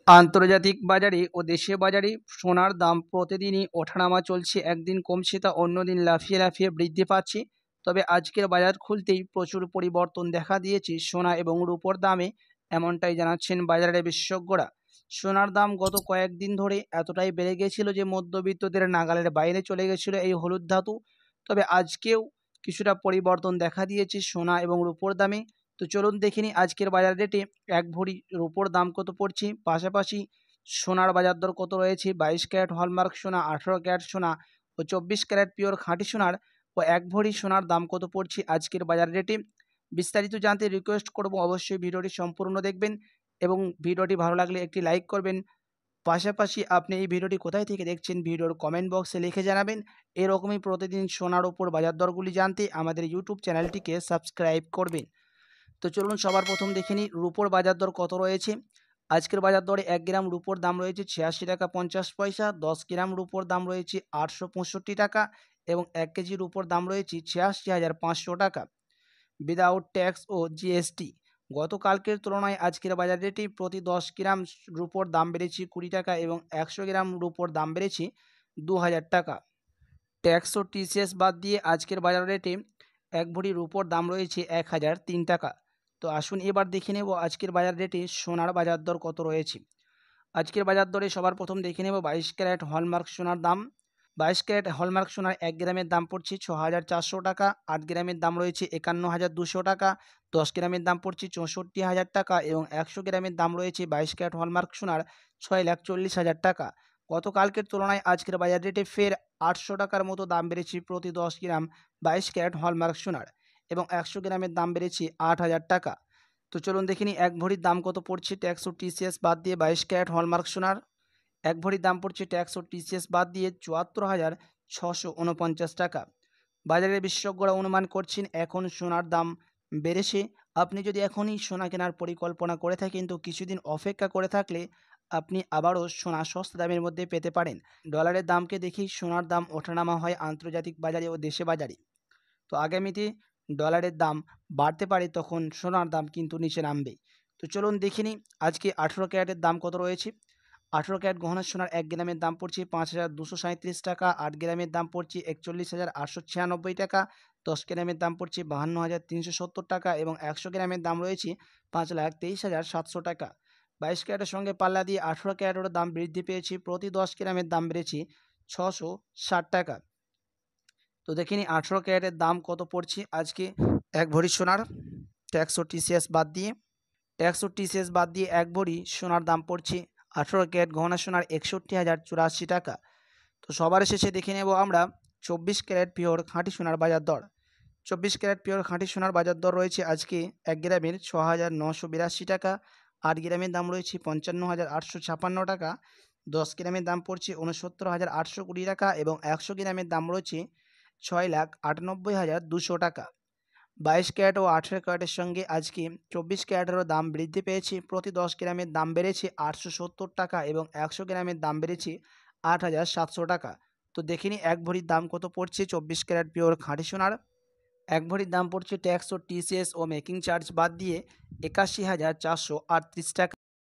আন্তর্জাতিক বাজারে ও দেশীয় বাজারে সোনার দাম প্রতিদিনই ওঠানামা চলছে। একদিন কমছে তা অন্যদিন লাফিয়ে লাফিয়ে বৃদ্ধি পাচ্ছে। তবে আজকের বাজার খুলতেই প্রচুর পরিবর্তন দেখা দিয়েছে সোনা এবং রূপোর দামে, এমনটাই জানাচ্ছেন বাজারের বিশেষজ্ঞরা। সোনার দাম গত কয়েকদিন ধরে এতটাই বেড়ে গেছিল যে মধ্যবিত্তদের নাগালের বাইরে চলে গেছিল এই হলুদ ধাতু। তবে আজকেও কিছুটা পরিবর্তন দেখা দিয়েছে সোনা এবং রূপোর দামে। তো চলুন দেখে নিই আজকের বাজার রেটে এক ভরি রূপোর দাম কত পড়ছে, পাশাপাশি সোনার বাজার দর কত রয়েছে। 22 ক্যারেট হলমার্ক সোনা, 18 ক্যারেট সোনা ও 24 ক্যারেট পিওর খাঁটি সোনার ও এক ভরি সোনার দাম কত পড়ছে আজকের বাজার রেটে। বিস্তারিত জানতে রিকোয়েস্ট করব অবশ্যই ভিডিওটি সম্পূর্ণ দেখবেন এবং ভিডিওটি ভালো লাগলে একটি লাইক করবেন। পাশাপাশি আপনি এই ভিডিওটি কোথায় থেকে দেখছেন ভিডিওর কমেন্ট বক্সে লিখে জানাবেন। এরকমই প্রতিদিন সোনার ওপর বাজার দরগুলি জানতে আমাদের ইউটিউব চ্যানেলটিকে সাবস্ক্রাইব করবেন। তো চলুন সবার প্রথম দেখে নিই রুপোর বাজার দর কত রয়েছে। আজকের বাজার দরে 1 গ্রাম রুপোর দাম রয়েছে 86 টাকা 50 পয়সা, 10 গ্রাম রুপোর দাম রয়েছে 865 টাকা এবং 1 কেজি রুপোর দাম রয়েছে 86,500 টাকা উইদাউট ট্যাক্স ও জিএসটি। গতকালকের তুলনায় আজকের বাজার রেটে প্রতি 10 গ্রাম রুপোর দাম বেড়েছে 20 টাকা এবং 100 গ্রাম রুপোর দাম বেড়েছে 2000 টাকা। ট্যাক্স ও টিসিএস বাদ দিয়ে আজকের বাজার রেটে এক ভরি রুপোর দাম রয়েছে 1003 টাকা। তো আসুন এবার দেখে নেব আজকের বাজার রেটে সোনার বাজার দর কত রয়েছে। আজকের বাজার দরে সবার প্রথম দেখে নেব 22 ক্যারেট হলমার্ক সোনার দাম। 22 ক্যারেট হলমার্ক সোনার 1 গ্রামের দাম পড়ছে 6,400 টাকা, 8 গ্রামের দাম রয়েছে 51,200 টাকা, 10 গ্রামের দাম পড়ছে 64,000 টাকা এবং 100 গ্রামের দাম রয়েছে 22 ক্যারেট হলমার্ক সোনার 6,40,000 টাকা। গতকালকের তুলনায় আজকের বাজার রেটে ফের 800 টাকার মতো দাম বেড়েছে প্রতি 10 গ্রাম 22 ক্যারেট হলমার্ক সোনার এবং 100 গ্রামের দাম বেড়েছে 8,000 টাকা। তো চলুন দেখিনি এক ভরির দাম কত পড়ছে ট্যাক্স ও টিসিএস বাদ দিয়ে 22 ক্যারেট হলমার্ক সোনার। এক ভরির দাম পড়ছে ট্যাক্স ও টিসিএস বাদ দিয়ে 74,649 টাকা। বাজারের বিশেষজ্ঞরা অনুমান করছেন এখন সোনার দাম বেড়েছে। আপনি যদি এখনই সোনা কেনার পরিকল্পনা করে থাকেন তো কিছুদিন অপেক্ষা করে থাকলে আপনি আবারও সোনা সস্তা দামের মধ্যে পেতে পারেন। ডলারের দামকে দেখেই সোনার দাম ওঠানামা হয় আন্তর্জাতিক বাজারে ও দেশে বাজারে। তো আগামীতে ডলারের দাম বাড়তে পারে, তখন সোনার দাম কিন্তু নিচে নামবে। তো চলুন দেখে নিই আজকে 18 ক্যারেটের দাম কত রয়েছে। 18 ক্যারেট গহনা সোনার 1 গ্রামের দাম পড়ছে 5,237 টাকা, 8 গ্রামের দাম পড়ছে 41,896 টাকা, 10 গ্রামের দাম পড়ছে 52,370 টাকা এবং 100 গ্রামের দাম রয়েছে 5,23,700 টাকা। 22 ক্যারেটের সঙ্গে পাল্লা দিয়ে 18 ক্যারেটেরও দাম বৃদ্ধি পেয়েছে, প্রতি 10 গ্রামের দাম বেড়েছে 660 টাকা। তো দেখিনি 18 ক্যারেটের দাম কত পড়ছে আজকে এক ভরি সোনার ট্যাক্স ও টিসিএস বাদ দিয়ে। ট্যাক্স ও টিসিএস বাদ দিয়ে এক ভরি সোনার দাম পড়ছে 18 ক্যারেট গহনা সোনার 61,084 টাকা। তো সবার শেষে দেখে নেব আমরা 24 ক্যারেট পিওর খাঁটি সোনার বাজার দর। 24 ক্যারেট পিওর খাঁটি সোনার বাজার দর রয়েছে আজকে 1 গ্রামের 6,982 টাকা, 8 গ্রামের দাম রয়েছে 55,856 টাকা, 10 গ্রামের দাম পড়ছে 69,820 টাকা এবং 100 গ্রামের দাম রয়েছে 6,98,200 টাকা। 22 ক্যারেট ও 18 ক্যারেটের সঙ্গে আজকে 24 ক্যারেটেরও দাম বৃদ্ধি পেয়েছে, প্রতি 10 গ্রামের দাম বেড়েছে 870 টাকা এবং 100 গ্রামের দাম বেড়েছে 8,700 টাকা। তো দেখিনি এক ভরির দাম কত পড়ছে 24 ক্যারেট পিওর খাঁটি সোনার। এক ভরির দাম পড়ছে ট্যাক্স ও টিসিএস ও মেকিং চার্জ বাদ দিয়ে 81,438 টাকা।